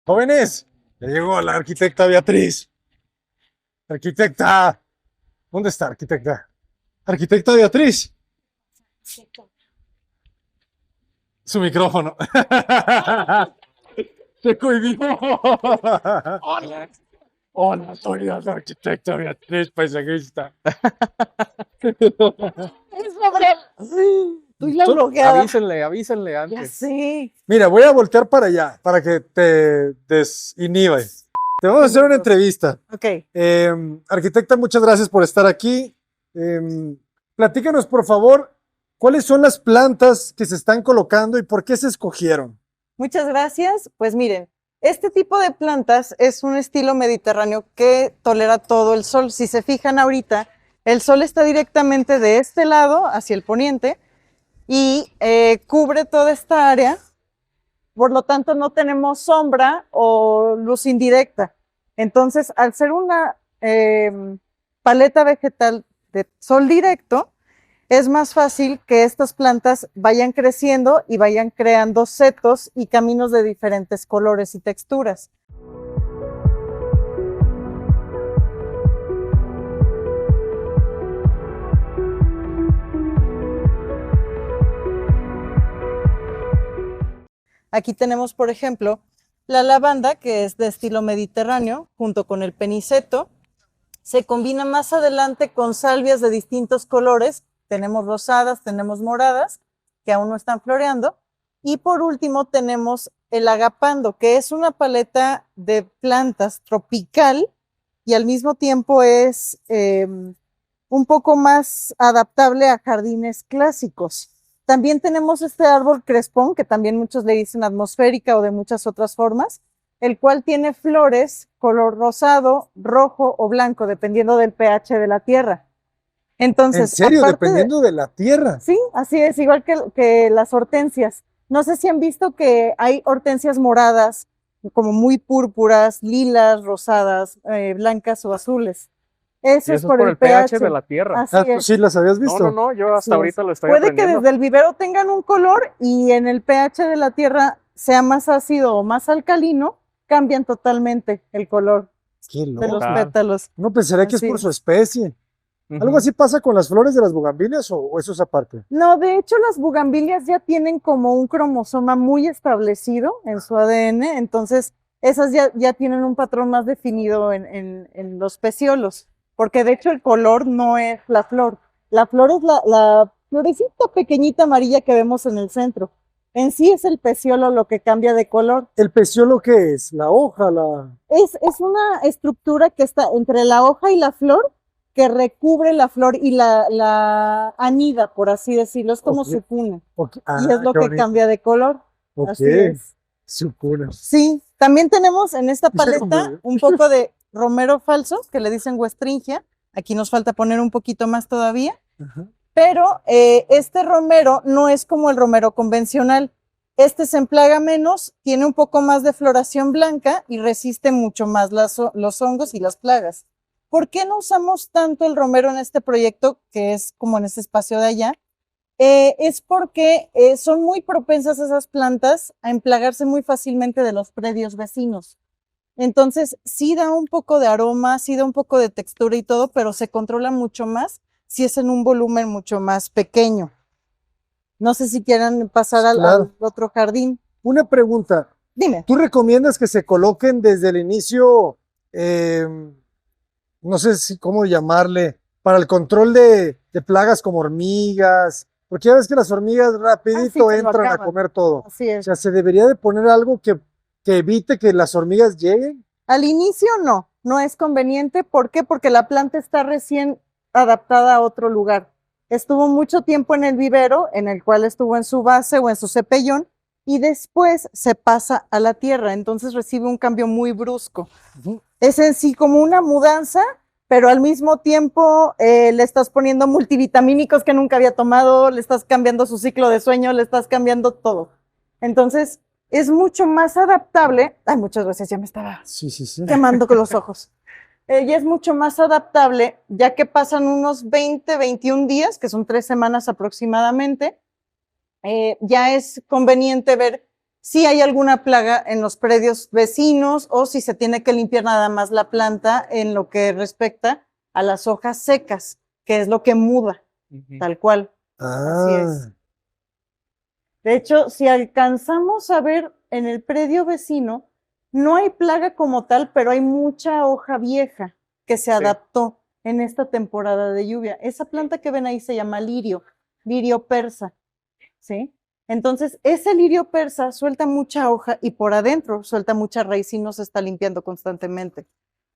Jóvenes, ya llegó la arquitecta Beatriz. Arquitecta, ¿dónde está arquitecta? Arquitecta Beatriz, su micrófono. Se cohibió. Hola, hola, soy la arquitecta Beatriz, paisajista. Es sobre... Estoy la bloqueada. Avísenle Ya antes. sé. Mira, voy a voltear para allá, para que te desinhibas. Te vamos a hacer una entrevista. Ok. Arquitecta, muchas gracias por estar aquí. Platícanos, por favor, ¿cuáles son las plantas que se están colocando y por qué se escogieron? Muchas gracias. Pues miren, este tipo de plantas es un estilo mediterráneo que tolera todo el sol. Si se fijan ahorita, el sol está directamente de este lado hacia el poniente y cubre toda esta área. Por lo tanto, no tenemos sombra o luz indirecta. Entonces, al ser una paleta vegetal de sol directo, es más fácil que estas plantas vayan creciendo y vayan creando setos y caminos de diferentes colores y texturas. Aquí tenemos, por ejemplo, la lavanda, que es de estilo mediterráneo, junto con el peniceto. Se combina más adelante con salvias de distintos colores. Tenemos rosadas, tenemos moradas, que aún no están floreando. Y por último tenemos el agapando, que es una paleta de plantas tropical y al mismo tiempo es un poco más adaptable a jardines clásicos. También tenemos este árbol crespón, que también muchos le dicen atmosférica o de muchas otras formas, el cual tiene flores color rosado, rojo o blanco, dependiendo del pH de la tierra. Entonces, ¿en serio? Dependiendo de la tierra. Sí, así es, igual que las hortensias. No sé si han visto que hay hortensias moradas, como muy púrpuras, lilas, rosadas, blancas o azules. Eso es por el pH de la tierra. Así ¿Tú es. sí las habías visto? No, yo hasta ahorita lo estoy Puede aprendiendo. que desde el vivero tengan un color y en el pH de la tierra sea más ácido o más alcalino, cambian totalmente el color Qué de loco. los pétalos. No pensaría que es Así por es. su especie. ¿Algo así pasa con las flores de las bugambilias o eso es aparte? No, de hecho las bugambilias ya tienen como un cromosoma muy establecido en su ADN, entonces esas ya tienen un patrón más definido en los peciolos, porque de hecho el color no es la flor es la florecita pequeñita amarilla que vemos en el centro. En sí es el peciolo lo que cambia de color. ¿El peciolo qué es? ¿La hoja? Es una estructura que está entre la hoja y la flor, que recubre la flor y la anida, por así decirlo, es como su cuna. Y es lo que cambia de color. Así es. Su cuna. Sí, también tenemos en esta paleta un poco de romero falso, que le dicen huestringia. Aquí nos falta poner un poquito más todavía. Ajá. Pero este romero no es como el romero convencional. Este se emplaga menos, tiene un poco más de floración blanca y resiste mucho más los hongos y las plagas. ¿Por qué no usamos tanto el romero en este proyecto, que es como en este espacio de allá? Es porque son muy propensas esas plantas a emplagarse muy fácilmente de los predios vecinos. Entonces, sí da un poco de aroma, sí da un poco de textura y todo, pero se controla mucho más si es en un volumen mucho más pequeño. No sé si quieran pasar al otro jardín. Una pregunta. Dime. ¿Tú recomiendas que se coloquen desde el inicio, no sé cómo llamarle, para el control de plagas como hormigas? Porque ya ves que las hormigas rapidito entran a comer todo. Así es. O sea, ¿se debería de poner algo que evite que las hormigas lleguen? Al inicio no es conveniente. ¿Por qué? Porque la planta está recién adaptada a otro lugar. Estuvo mucho tiempo en el vivero, en el cual estuvo en su base o en su cepellón, y después se pasa a la tierra, entonces recibe un cambio muy brusco. Es en sí como una mudanza, pero al mismo tiempo le estás poniendo multivitamínicos que nunca había tomado, le estás cambiando su ciclo de sueño, le estás cambiando todo. Entonces es mucho más adaptable. Ay, muchas gracias, ya me estaba quemando con los ojos. Y es mucho más adaptable, ya que pasan unos 20, 21 días, que son 3 semanas aproximadamente. Ya es conveniente ver si hay alguna plaga en los predios vecinos o si se tiene que limpiar nada más la planta en lo que respecta a las hojas secas, que es lo que muda, tal cual. Así es. De hecho, si alcanzamos a ver en el predio vecino, no hay plaga como tal, pero hay mucha hoja vieja que se adaptó en esta temporada de lluvia. Esa planta que ven ahí se llama lirio persa, ¿sí? Entonces, ese lirio persa suelta mucha hoja y por adentro suelta mucha raíz y no se está limpiando constantemente.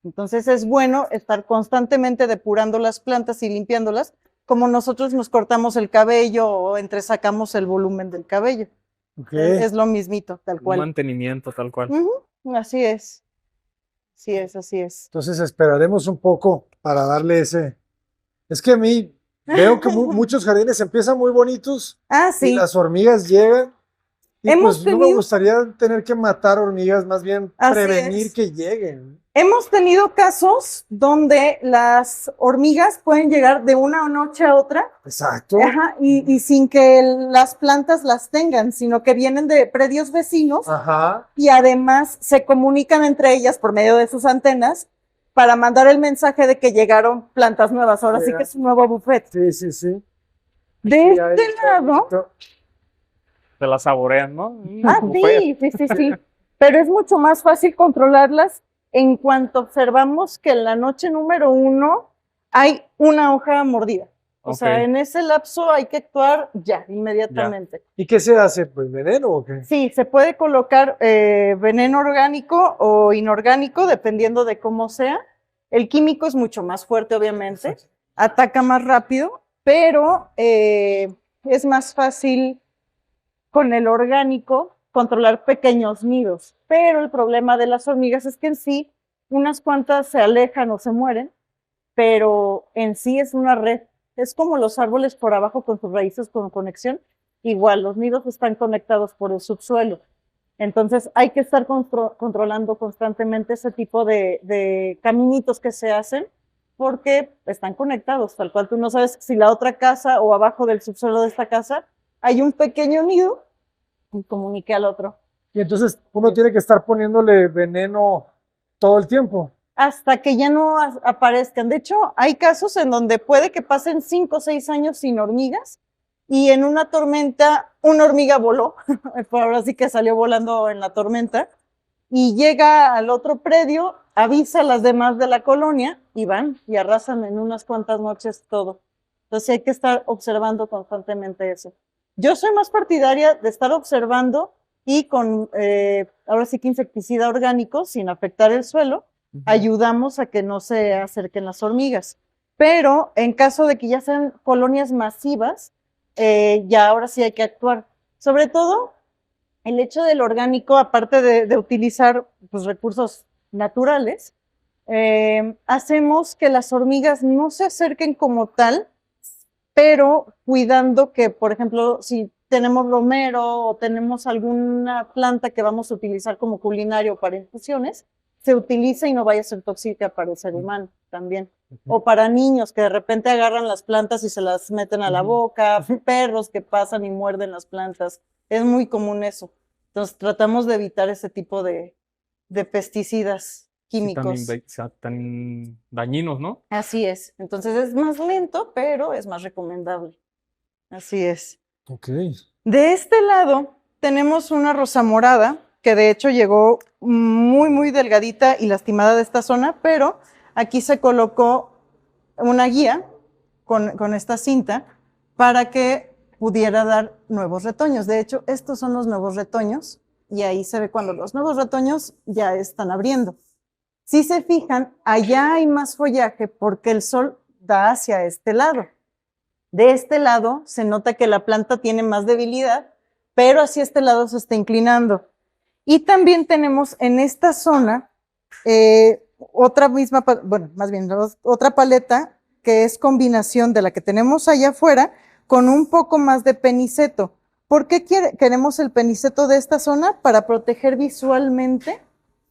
Entonces, es bueno estar constantemente depurando las plantas y limpiándolas, como nosotros nos cortamos el cabello o entresacamos el volumen del cabello. Es lo mismito, tal cual. Un mantenimiento, tal cual. Así es. Así es. Entonces esperaremos un poco para darle ese... Es que a mí veo que muchos jardines empiezan muy bonitos y las hormigas llegan y pues no me gustaría tener que matar hormigas, más bien prevenir que lleguen. Hemos tenido casos donde las hormigas pueden llegar de una noche a otra. Exacto. Ajá, y sin que las plantas las tengan, sino que vienen de predios vecinos. Ajá. Y además se comunican entre ellas por medio de sus antenas para mandar el mensaje de que llegaron plantas nuevas. Ahora sí que es un nuevo buffet. Sí. De este lado... Se las saborean, ¿no? Sí. Pero es mucho más fácil controlarlas en cuanto observamos que en la noche número 1 hay una hoja mordida. O sea, en ese lapso hay que actuar ya, inmediatamente. ¿Y qué se hace? ¿Pues veneno o qué? Sí, se puede colocar veneno orgánico o inorgánico, dependiendo de cómo sea. El químico es mucho más fuerte, obviamente, ataca más rápido, pero es más fácil con el orgánico controlar pequeños nidos. Pero el problema de las hormigas es que en sí, unas cuantas se alejan o se mueren, pero en sí es una red. Es como los árboles por abajo con sus raíces con conexión. Igual, los nidos están conectados por el subsuelo. Entonces hay que estar controlando constantemente ese tipo de caminitos que se hacen porque están conectados, tal cual tú no sabes si la otra casa o abajo del subsuelo de esta casa hay un pequeño nido y comunique al otro. Y entonces uno tiene que estar poniéndole veneno todo el tiempo. Hasta que ya no aparezcan. De hecho, hay casos en donde puede que pasen 5 o 6 años sin hormigas y en una tormenta una hormiga voló, ahora sí que salió volando en la tormenta, y llega al otro predio, avisa a las demás de la colonia y van y arrasan en unas cuantas noches todo. Entonces hay que estar observando constantemente eso. Yo soy más partidaria de estar observando y con, ahora sí que insecticida orgánico, sin afectar el suelo, ayudamos a que no se acerquen las hormigas. Pero en caso de que ya sean colonias masivas, ya ahora sí hay que actuar. Sobre todo, el hecho del orgánico, aparte de utilizar pues, recursos naturales, hacemos que las hormigas no se acerquen como tal, pero cuidando que, por ejemplo, si tenemos romero o tenemos alguna planta que vamos a utilizar como culinario para infusiones, se utiliza y no vaya a ser tóxica para el ser humano también. O para niños que de repente agarran las plantas y se las meten a la boca, perros que pasan y muerden las plantas. Es muy común eso. Entonces tratamos de evitar ese tipo de pesticidas químicos. Tan dañinos, ¿no? Así es. Entonces es más lento, pero es más recomendable. Así es. Ok. De este lado tenemos una rosa morada, que de hecho llegó muy delgadita y lastimada de esta zona, pero aquí se colocó una guía con esta cinta para que pudiera dar nuevos retoños. De hecho, estos son los nuevos retoños y ahí se ve cuando los nuevos retoños ya están abriendo. Si se fijan, allá hay más follaje porque el sol da hacia este lado. De este lado se nota que la planta tiene más debilidad, pero hacia este lado se está inclinando. Y también tenemos en esta zona otra misma, bueno, más bien otra paleta que es combinación de la que tenemos allá afuera con un poco más de peniceto. ¿Por qué queremos el peniceto de esta zona? Para proteger visualmente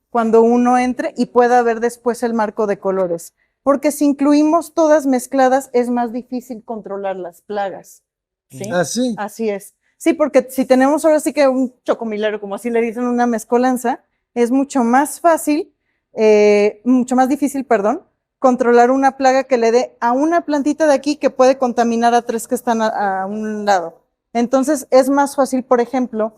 cuando uno entre y pueda ver después el marco de colores. Porque si incluimos todas mezcladas es más difícil controlar las plagas. ¿Sí? ¿Ah, sí? Así es. Sí, porque si tenemos ahora sí que un chocomilero, como así le dicen, una mezcolanza, es mucho más fácil, mucho más difícil, perdón, controlar una plaga que le dé a una plantita de aquí que puede contaminar a 3 que están a un lado. Entonces, es más fácil, por ejemplo,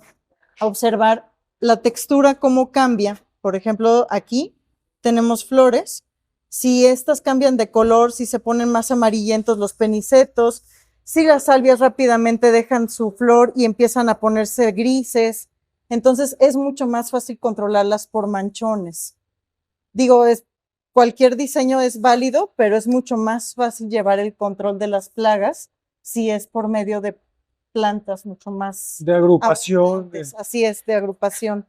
observar la textura, cómo cambia. Por ejemplo, aquí tenemos flores. Si estas cambian de color, si se ponen más amarillentos los penicetos, si las salvias rápidamente dejan su flor y empiezan a ponerse grises, entonces es mucho más fácil controlarlas por manchones. Digo, cualquier diseño es válido, pero es mucho más fácil llevar el control de las plagas si es por medio de plantas mucho más... De agrupación. Así es, de agrupación.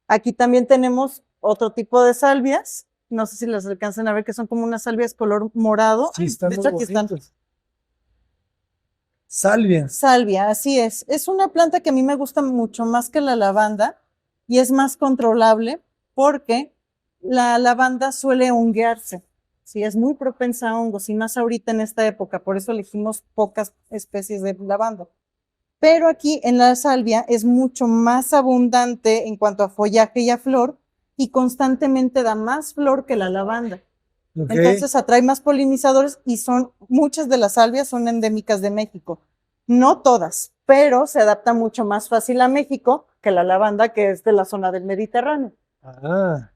Aquí también tenemos otro tipo de salvias. No sé si las alcanzan a ver, que son como unas salvias color morado. Sí, están de hecho, muy aquí están. bonitas. Salvia. Salvia, así es. Es una planta que a mí me gusta mucho más que la lavanda y es más controlable porque la lavanda suele honguearse. Sí, es muy propensa a hongos y más ahorita en esta época. Por eso elegimos pocas especies de lavanda. Pero aquí en la salvia es mucho más abundante en cuanto a follaje y a flor y constantemente da más flor que la lavanda. Okay. Entonces atrae más polinizadores y muchas de las salvias son endémicas de México. No todas, pero se adapta mucho más fácil a México que la lavanda, que es de la zona del Mediterráneo. Ah.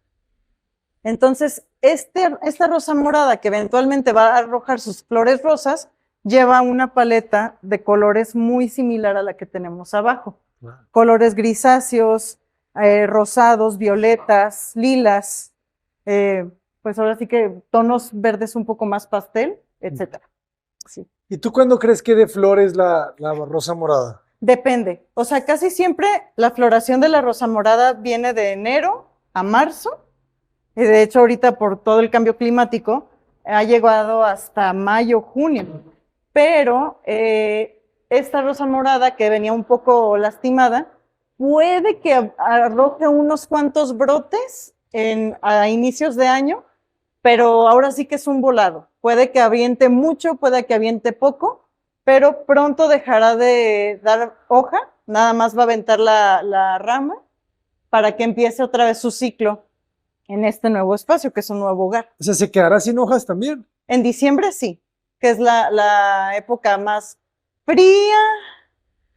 Entonces, esta rosa morada que eventualmente va a arrojar sus flores rosas, lleva una paleta de colores muy similar a la que tenemos abajo. Wow. Colores grisáceos, rosados, violetas, lilas, pues ahora sí que tonos verdes un poco más pastel, etcétera. Sí. ¿Y tú cuándo crees que de flores la rosa morada? Depende. O sea, casi siempre la floración de la rosa morada viene de enero a marzo. Y de hecho, ahorita por todo el cambio climático, ha llegado hasta mayo, junio. Pero esta rosa morada que venía un poco lastimada, puede que arroje unos cuantos brotes a inicios de año, pero ahora sí que es un volado. Puede que aviente mucho, puede que aviente poco, pero pronto dejará de dar hoja, nada más va a aventar la rama para que empiece otra vez su ciclo en este nuevo espacio, que es un nuevo hogar. O sea, ¿se quedará sin hojas también? En diciembre sí, que es la época más fría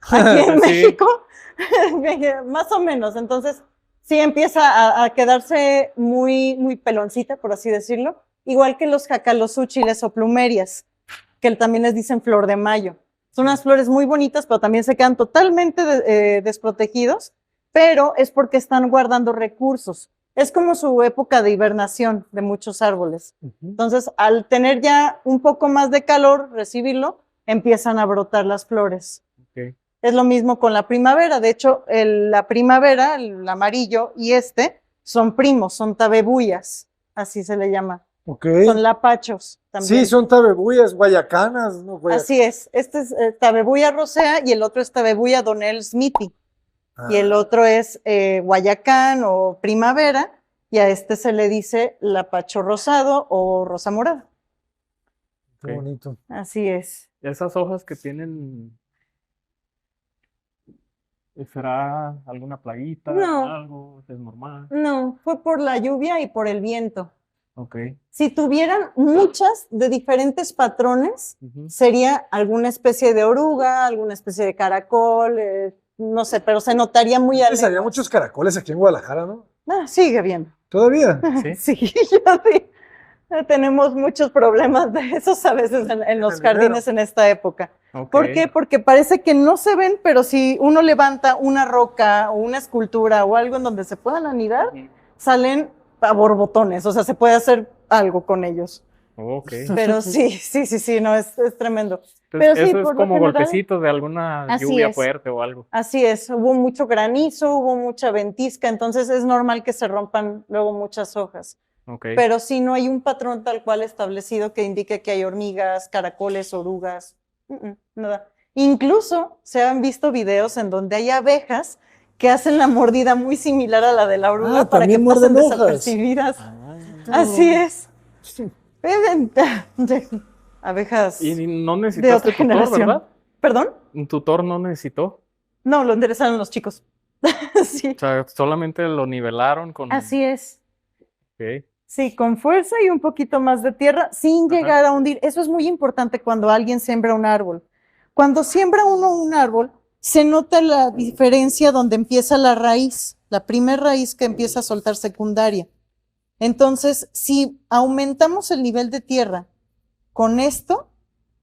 aquí en México, más o menos. Entonces, sí empieza a quedarse muy, muy peloncita, por así decirlo, igual que los jacalosúchiles o plumerias, que también les dicen flor de mayo. Son unas flores muy bonitas, pero también se quedan totalmente desprotegidos, pero es porque están guardando recursos. Es como su época de hibernación de muchos árboles. Entonces, al tener ya un poco más de calor, recibirlo, empiezan a brotar las flores. Okay. Es lo mismo con la primavera. De hecho, la primavera, el amarillo y son primos, son tabebuyas, así se le llama. Okay. Son lapachos también. Sí, son tabebuyas, guayacanas. ¿No? Así es. Este es tabebuya rosea y el otro es tabebuya Donnell Smithy. Y el otro es guayacán o primavera, y a se le dice lapacho rosado o rosa morada. Qué bonito. Así es. Esas hojas que tienen, ¿será alguna plaguita? No. ¿Algo? ¿Es normal? No, fue por la lluvia y por el viento. Okay. Si tuvieran muchas de diferentes patrones, sería alguna especie de oruga, alguna especie de caracol, no sé, pero se notaría muy alegre. Había muchos caracoles aquí en Guadalajara, ¿no? Sigue bien. ¿Todavía? Sí, ya sí. Tenemos muchos problemas de esos a veces en los jardines en esta época. Okay. ¿Por qué? Porque parece que no se ven, pero si uno levanta una roca o una escultura o algo en donde se puedan anidar, salen a borbotones, o sea, se puede hacer algo con ellos. Okay. Pero sí, no, es tremendo. Entonces, pero sí, eso es como golpecitos de alguna lluvia fuerte o algo. Así es, hubo mucho granizo, hubo mucha ventisca, entonces es normal que se rompan luego muchas hojas. Okay. Pero sí no hay un patrón tal cual establecido que indique que hay hormigas, caracoles, orugas, nada. Incluso se han visto videos en donde hay abejas que hacen la mordida muy similar a la de la oruga para que pasen desapercibidas. Así es. Abejas y no necesitaste de otra generación. ¿verdad? ¿Perdón? ¿Un tutor no necesitó? No, lo enderezaron los chicos. Sí. O sea, solamente lo nivelaron con... Así es. Ok. Sí, con fuerza y un poquito más de tierra, sin llegar a hundir. Eso es muy importante cuando alguien siembra un árbol. Cuando siembra uno un árbol, se nota la diferencia donde empieza la raíz, la primera raíz que empieza a soltar secundaria. Entonces, si aumentamos el nivel de tierra con esto,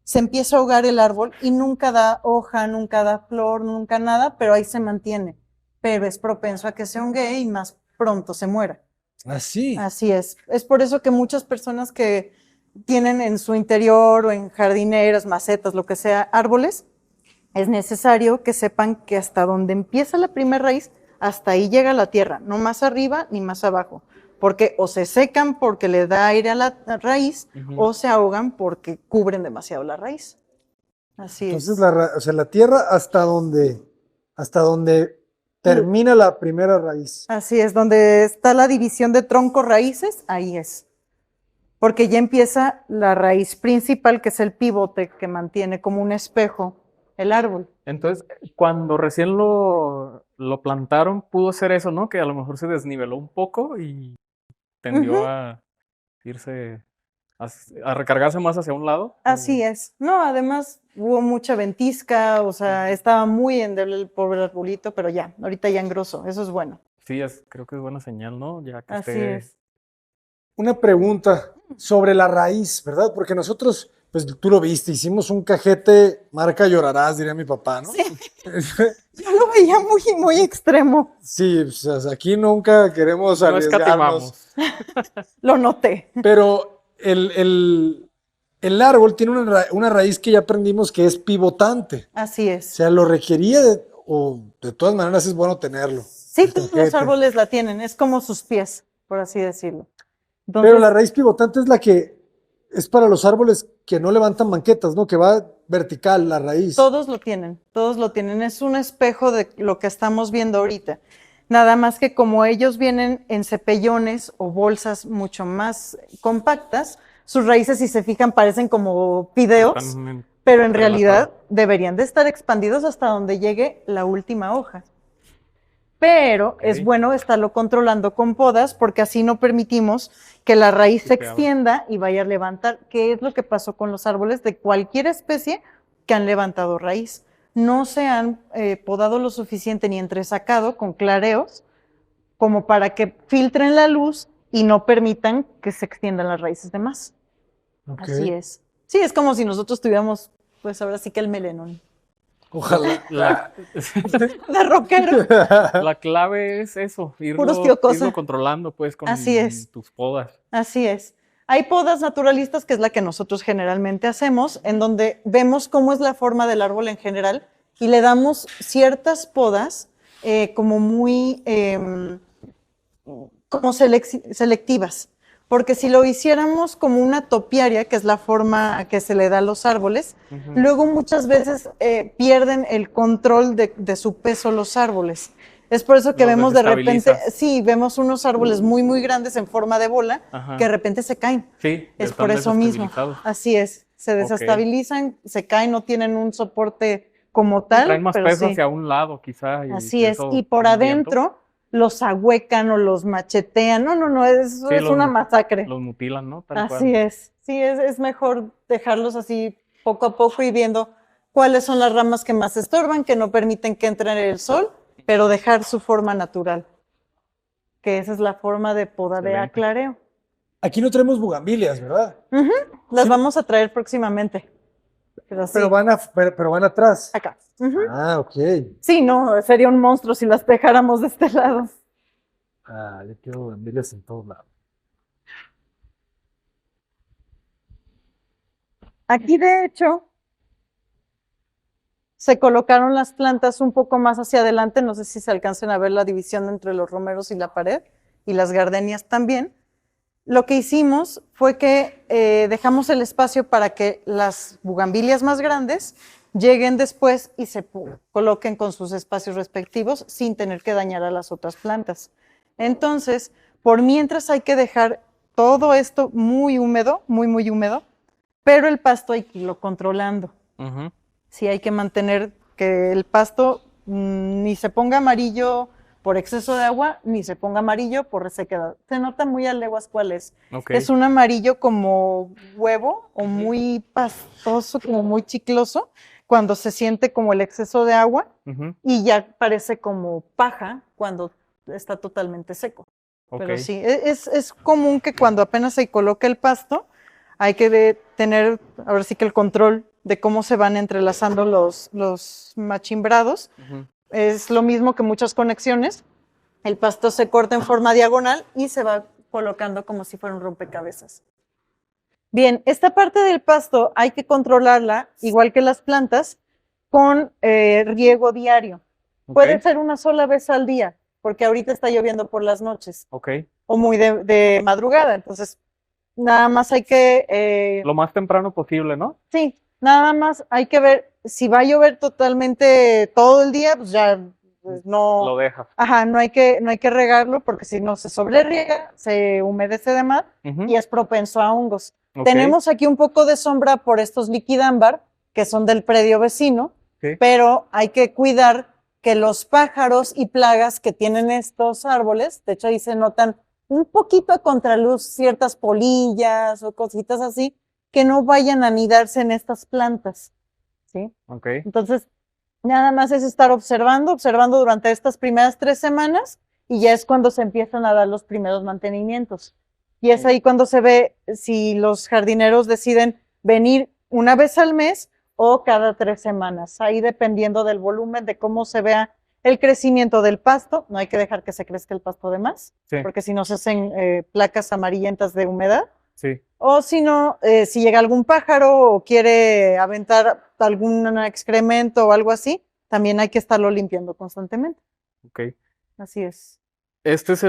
se empieza a ahogar el árbol y nunca da hoja, nunca da flor, nunca nada, pero ahí se mantiene. Pero es propenso a que se ahogue y más pronto se muera. Así. Así es. Es por eso que muchas personas que tienen en su interior o en jardineras, macetas, lo que sea, árboles, es necesario que sepan que hasta donde empieza la primera raíz, hasta ahí llega la tierra, no más arriba ni más abajo, porque o se secan porque le da aire a la raíz o se ahogan porque cubren demasiado la raíz. Así es. Entonces, o sea, la tierra hasta donde termina la primera raíz. Así es, donde está la división de tronco-raíces, ahí es. Porque ya empieza la raíz principal, que es el pivote que mantiene como un espejo el árbol. Entonces, cuando recién lo plantaron, pudo ser eso, ¿no? Que a lo mejor se desniveló un poco y tendió a irse, a recargarse más hacia un lado. Así es. No, además hubo mucha ventisca, o sea, estaba muy endeble el pobre arbolito, pero ya, ahorita ya engrosó, eso es bueno. Sí, creo que es buena señal, ¿no? Ya que Así es. Una pregunta sobre la raíz, ¿verdad? Porque nosotros, pues tú lo viste, hicimos un cajete marca Llorarás, diría mi papá, ¿no? Sí. Yo lo veía muy extremo. Sí, o sea, aquí nunca queremos arriesgarnos. Lo noté. Pero el árbol tiene una raíz que ya aprendimos que es pivotante. Así es. O sea, lo requería o de todas maneras es bueno tenerlo. Sí, todos los árboles la tienen, es como sus pies, por así decirlo. Entonces, pero la raíz pivotante es la que es para los árboles que no levantan banquetas, ¿no? Que va vertical la raíz. Todos lo tienen, todos lo tienen. Es un espejo de lo que estamos viendo ahorita. Nada más que como ellos vienen en cepellones o bolsas mucho más compactas, sus raíces, si se fijan, parecen como fideos, pero en realidad deberían de estar expandidos hasta donde llegue la última hoja. Pero es bueno estarlo controlando con podas porque así no permitimos que la raíz se extienda y vaya a levantar, que es lo que pasó con los árboles de cualquier especie que han levantado raíz. No se han podado lo suficiente ni entresacado con clareos como para que filtren la luz y no permitan que se extiendan las raíces de más. Así es. Sí, es como si nosotros tuviéramos, pues ahora sí que el melenón. Ojalá. De rockero. La clave es eso, irlo controlando pues con tus podas. Así es. Hay podas naturalistas, que es la que nosotros generalmente hacemos, en donde vemos cómo es la forma del árbol en general y le damos ciertas podas como muy como selectivas. Porque si lo hiciéramos como una topiaria, que es la forma que se le da a los árboles, luego muchas veces pierden el control de su peso los árboles. Es por eso que vemos de repente, vemos unos árboles muy grandes en forma de bola, que de repente se caen. Sí, es por eso mismo. Así es, se desestabilizan, se caen, no tienen un soporte como tal. Traen más peso hacia un lado quizá. Así es, y por adentro los ahuecan o los machetean. No, es una masacre. Los mutilan, ¿no? Así es. Sí, es mejor dejarlos así poco a poco y viendo cuáles son las ramas que más estorban, que no permiten que entre el sol, pero dejar su forma natural. Que esa es la forma de poda de aclareo. Aquí no tenemos bugambilias, ¿verdad? Las vamos a traer próximamente. Pero van atrás. Acá. Ah, ok. Sí, no, sería un monstruo si las dejáramos de este lado. Yo quiero bugambilias en todos lados. Aquí, de hecho, se colocaron las plantas un poco más hacia adelante. No sé si se alcancen a ver la división entre los romeros y la pared, y las gardenias también. Lo que hicimos fue que dejamos el espacio para que las bugambilias más grandes lleguen después y se coloquen con sus espacios respectivos sin tener que dañar a las otras plantas. Entonces, por mientras hay que dejar todo esto muy húmedo, muy húmedo, pero el pasto hay que irlo controlando. Sí, hay que mantener que el pasto ni se ponga amarillo por exceso de agua, ni se ponga amarillo por resequedad. Se nota muy a leguas cuál es. Okay. Es un amarillo como huevo o muy pastoso, como muy chicloso, cuando se siente como el exceso de agua, y ya parece como paja cuando está totalmente seco. Okay. Pero sí, es común que cuando apenas se coloca el pasto, hay que tener ahora sí que el control de cómo se van entrelazando los machimbrados. Es lo mismo que muchas conexiones. El pasto se corta en forma diagonal y se va colocando como si fuera un rompecabezas. Bien, esta parte del pasto hay que controlarla, igual que las plantas, con riego diario. Okay. Puede ser una sola vez al día, porque ahorita está lloviendo por las noches. Okay. O muy de madrugada, entonces nada más hay que... lo más temprano posible, ¿no? Sí, nada más hay que ver, si va a llover totalmente todo el día, pues ya pues no... Lo dejas. Ajá, no hay que regarlo, porque si no se sobreriega, se humedece de más y es propenso a hongos. Okay. Tenemos aquí un poco de sombra por estos liquidámbar, que son del predio vecino, pero hay que cuidar que los pájaros y plagas que tienen estos árboles, de hecho ahí se notan un poquito a contraluz ciertas polillas o cositas así, que no vayan a anidarse en estas plantas, ¿sí? Okay. Entonces, nada más es estar observando durante estas primeras 3 semanas, y ya es cuando se empiezan a dar los primeros mantenimientos. Y es ahí cuando se ve si los jardineros deciden venir una vez al mes o cada 3 semanas, ahí dependiendo del volumen, de cómo se vea el crecimiento del pasto. No hay que dejar que se crezca el pasto de más, porque si no se hacen placas amarillentas de humedad. Sí. O si no, si llega algún pájaro o quiere aventar algún excremento o algo así, también hay que estarlo limpiando constantemente. Ok. Así es. ¿Este es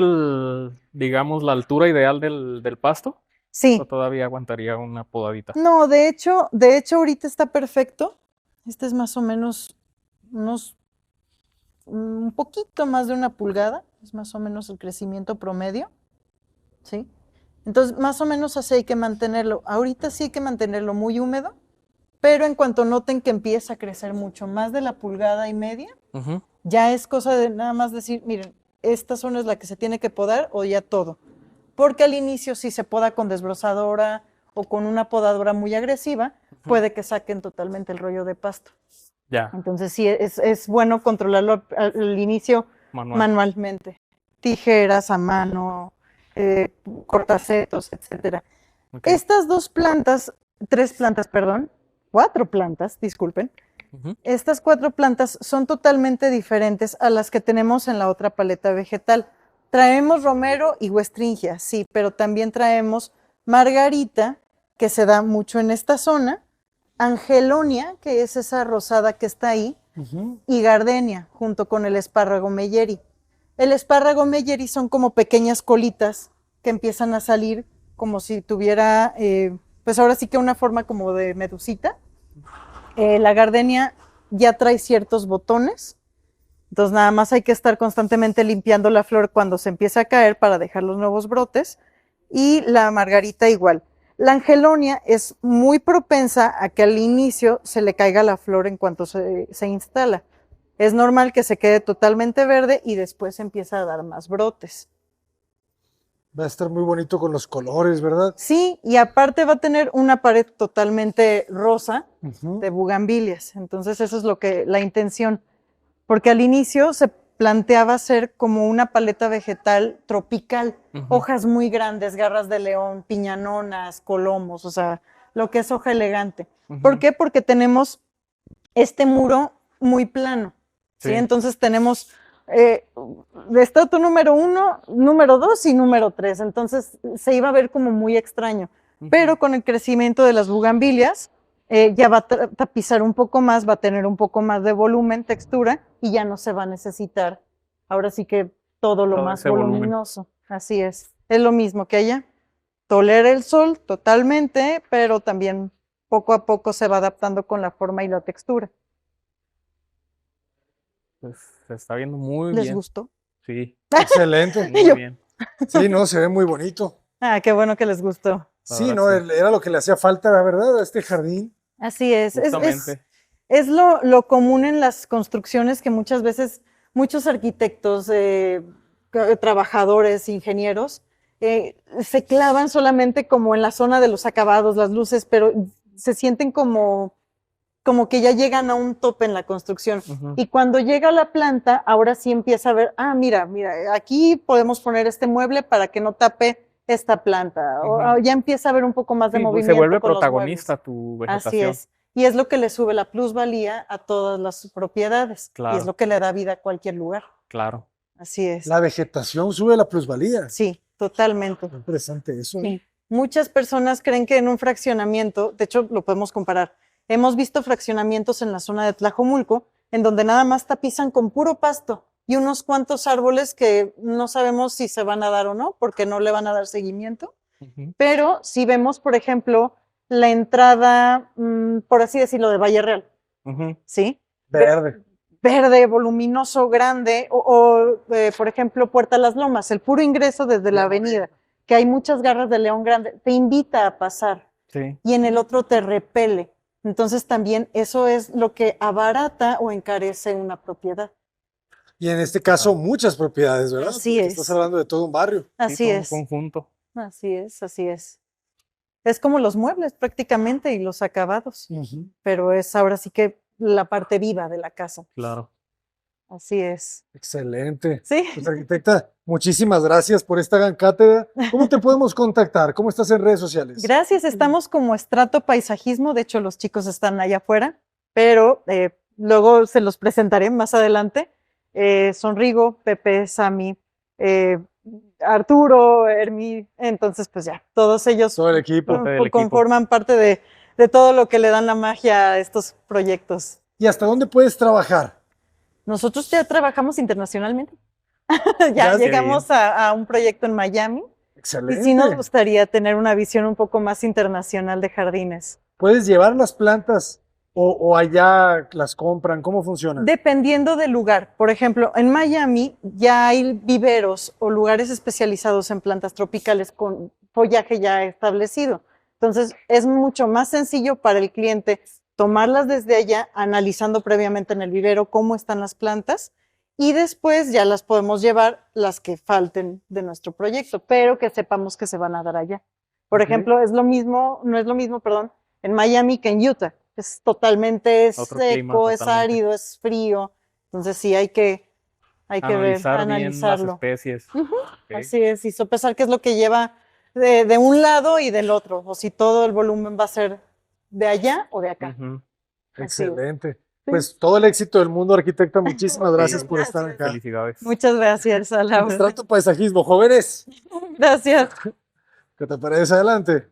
digamos, la altura ideal del pasto? Sí. ¿O todavía aguantaría una podadita? No, de hecho ahorita está perfecto. Este es más o menos un poquito más de 1 pulgada, es más o menos el crecimiento promedio, ¿sí? Entonces, más o menos así hay que mantenerlo. Ahorita sí hay que mantenerlo muy húmedo, pero en cuanto noten que empieza a crecer mucho más de 1,5 pulgadas, ya es cosa de nada más decir, miren, esta zona es la que se tiene que podar o ya todo. Porque al inicio, si se poda con desbrozadora o con una podadora muy agresiva, puede que saquen totalmente el rollo de pasto. Ya. Entonces sí, es bueno controlarlo al inicio manualmente. Tijeras a mano, cortacetos, etcétera. Okay. Estas 4 plantas, disculpen. Estas 4 plantas son totalmente diferentes a las que tenemos en la otra paleta vegetal. Traemos romero y huestringia, sí, pero también traemos margarita, que se da mucho en esta zona, angelonia, que es esa rosada que está ahí, y gardenia, junto con el espárrago meyeri. El espárrago meyeri son como pequeñas colitas que empiezan a salir como si tuviera, pues ahora sí que una forma como de medusita. La gardenia ya trae ciertos botones, entonces nada más hay que estar constantemente limpiando la flor cuando se empieza a caer para dejar los nuevos brotes, y la margarita igual. La angelonia es muy propensa a que al inicio se le caiga la flor en cuanto se instala. Es normal que se quede totalmente verde y después empieza a dar más brotes. Va a estar muy bonito con los colores, ¿verdad? Sí, y aparte va a tener una pared totalmente rosa de bugambilias. Entonces eso es la intención. Porque al inicio se planteaba ser como una paleta vegetal tropical. Hojas muy grandes, garras de león, piñanonas, colomos, o sea, lo que es hoja elegante. ¿Por qué? Porque tenemos este muro muy plano. ¿Sí? Entonces tenemos estrato número 1, número 2 y número 3. Entonces se iba a ver como muy extraño. Pero con el crecimiento de las bugambilias, ya va a tapizar un poco más, va a tener un poco más de volumen, textura, y ya no se va a necesitar, ahora sí que todo lo más voluminoso. Así es lo mismo que allá. Tolera el sol totalmente, pero también poco a poco se va adaptando con la forma y la textura. Pues se está viendo muy bien. ¿Les gustó? Sí. Excelente. Muy bien. Sí, no, se ve muy bonito. Ah, qué bueno que les gustó. Sí, no, era lo que le hacía falta, la verdad, a este jardín. Así es. Es lo común en las construcciones que muchas veces muchos arquitectos, trabajadores, ingenieros, se clavan solamente como en la zona de los acabados, las luces, pero se sienten como que ya llegan a un tope en la construcción. Y cuando llega la planta, ahora sí empieza a ver, mira, aquí podemos poner este mueble para que no tape esta planta. O ya empieza a haber un poco más de movimiento. Se vuelve protagonista tu vegetación. Así es. Y es lo que le sube la plusvalía a todas las propiedades. Claro. Y es lo que le da vida a cualquier lugar. Claro. Así es. La vegetación sube la plusvalía. Sí, totalmente. Interesante eso. Sí. Muchas personas creen que en un fraccionamiento, de hecho lo podemos comparar, hemos visto fraccionamientos en la zona de Tlajomulco, en donde nada más tapizan con puro pasto y unos cuantos árboles que no sabemos si se van a dar o no, porque no le van a dar seguimiento. Pero si vemos, por ejemplo, la entrada, por así decirlo, de Valle Real, ¿sí? Verde, voluminoso, grande, por ejemplo, Puerta Las Lomas, el puro ingreso desde la avenida, que hay muchas garras de león grande, te invita a pasar. Sí. Y en el otro te repele. Entonces también eso es lo que abarata o encarece una propiedad. Y en este caso muchas propiedades, ¿verdad? Así es. Estás hablando de todo un barrio. Así es. Un conjunto. Así es, así es. Es como los muebles prácticamente y los acabados, pero es ahora sí que la parte viva de la casa. Claro. Así es. Excelente. Sí. Pues, arquitecta, muchísimas gracias por esta gran cátedra. ¿Cómo te podemos contactar? ¿Cómo estás en redes sociales? Gracias, estamos como Estrato Paisajismo, de hecho los chicos están allá afuera, pero luego se los presentaré más adelante. Son Rigo, Pepe, Sami, Arturo, Hermí, entonces pues ya, todos ellos todo el equipo, conforman parte de todo lo que le dan la magia a estos proyectos. ¿Y hasta dónde puedes trabajar? Nosotros ya trabajamos internacionalmente. Ya llegamos a un proyecto en Miami. Excelente. Y sí nos gustaría tener una visión un poco más internacional de jardines. ¿Puedes llevar las plantas o allá las compran? ¿Cómo funciona? Dependiendo del lugar. Por ejemplo, en Miami ya hay viveros o lugares especializados en plantas tropicales con follaje ya establecido. Entonces, es mucho más sencillo para el cliente tomarlas desde allá, analizando previamente en el vivero cómo están las plantas, y después ya las podemos llevar las que falten de nuestro proyecto, pero que sepamos que se van a dar allá. Por ejemplo, no es lo mismo, en Miami que en Utah. Es totalmente seco, es árido, es frío. Entonces sí, hay que analizarlo. Bien las especies. Así es, y sopesar qué es lo que lleva de un lado y del otro, o si todo el volumen va a ser de allá o de acá. Excelente. Pues todo el éxito del mundo, arquitecta. Muchísimas gracias por estar acá. Felicidades. Muchas gracias, Estrato Paisajismo, jóvenes. Gracias. ¿Qué te parece? Adelante.